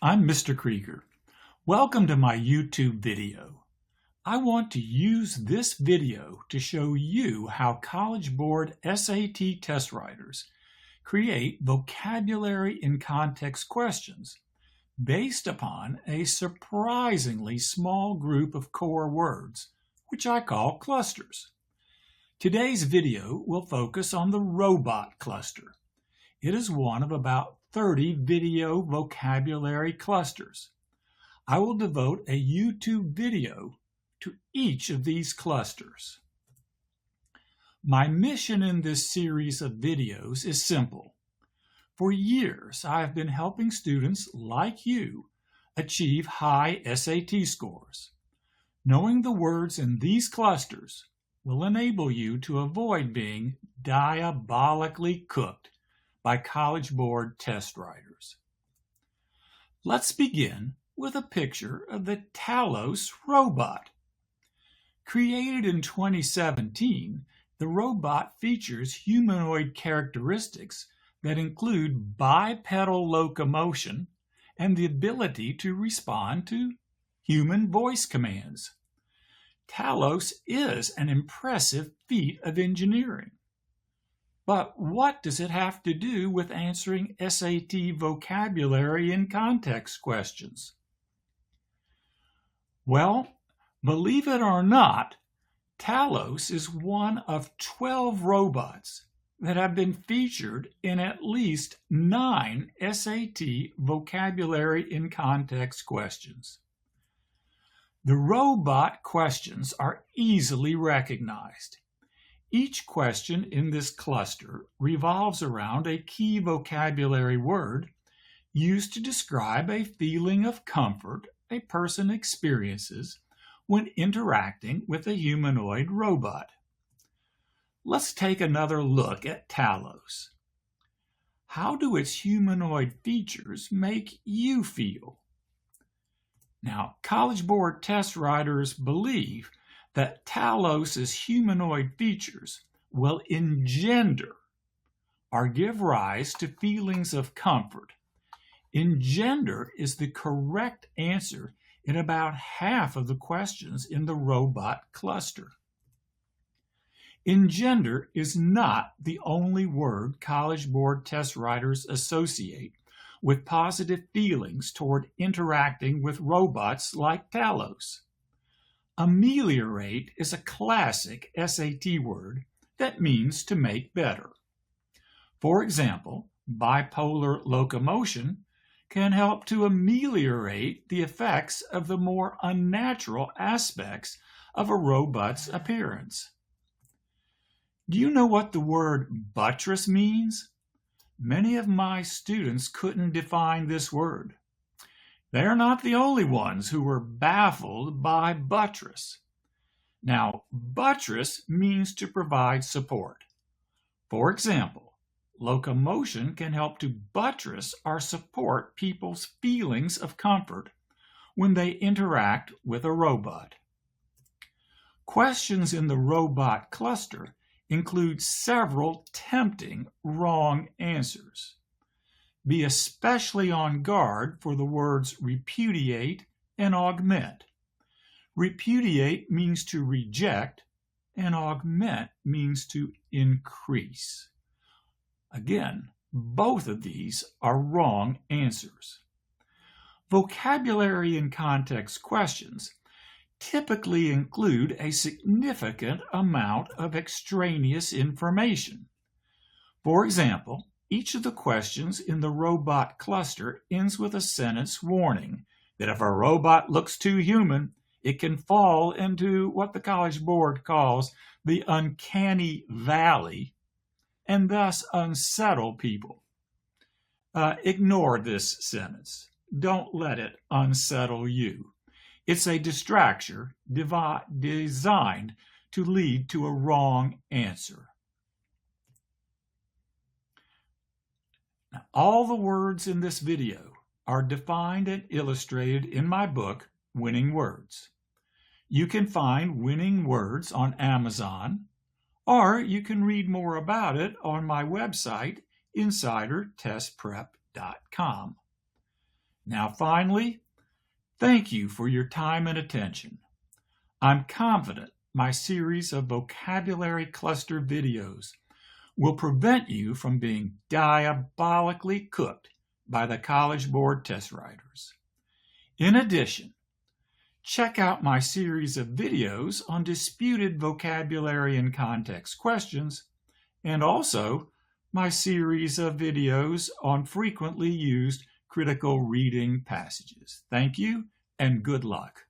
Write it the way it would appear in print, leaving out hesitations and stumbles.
I'm Mr. Krieger. Welcome to my YouTube video. I want to use this video to show you how College Board SAT test writers create vocabulary in context questions based upon a surprisingly small group of core words, which I call clusters. Today's video will focus on the robot cluster. It is one of about 30 video vocabulary clusters. I will devote a YouTube video to each of these clusters. My mission in this series of videos is simple. For years, I have been helping students like you achieve high SAT scores. Knowing the words in these clusters will enable you to avoid being diabolically cooked by College Board test writers. Let's begin with a picture of the Talos robot. Created in 2017, the robot features humanoid characteristics that include bipedal locomotion and the ability to respond to human voice commands. Talos is an impressive feat of engineering. But what does it have to do with answering SAT vocabulary in context questions? Well, believe it or not, Talos is one of 12 robots that have been featured in at least 9 SAT vocabulary in context questions. The robot questions are easily recognized. Each question in this cluster revolves around a key vocabulary word used to describe a feeling of comfort a person experiences when interacting with a humanoid robot. Let's take another look at Talos. How do its humanoid features make you feel? Now, College Board test writers believe that Talos's humanoid features will engender or give rise to feelings of comfort. Engender is the correct answer in about half of the questions in the robot cluster. Engender is not the only word College Board test writers associate with positive feelings toward interacting with robots like Talos. Ameliorate is a classic SAT word that means to make better. For example, bipolar locomotion can help to ameliorate the effects of the more unnatural aspects of a robot's appearance. Do you know what the word buttress means? Many of my students couldn't define this word. They are not the only ones who were baffled by buttress. Now, buttress means to provide support. For example, locomotion can help to buttress or support people's feelings of comfort when they interact with a robot. Questions in the robot cluster include several tempting wrong answers. Be especially on guard for the words repudiate and augment. Repudiate means to reject, and augment means to increase. Again, both of these are wrong answers. Vocabulary in context questions typically include a significant amount of extraneous information. For example, each of the questions in the robot cluster ends with a sentence warning that if a robot looks too human, it can fall into what the College Board calls the uncanny valley and thus unsettle people. Ignore this sentence. Don't let it unsettle you. It's a distraction designed to lead to a wrong answer. Now, all the words in this video are defined and illustrated in my book, Winning Words. You can find Winning Words on Amazon, or you can read more about it on my website, InsiderTestPrep.com. Now finally, thank you for your time and attention. I'm confident my series of vocabulary cluster videos will prevent you from being diabolically cooked by the College Board test writers. In addition, check out my series of videos on disputed vocabulary and context questions, and also my series of videos on frequently used critical reading passages. Thank you and good luck.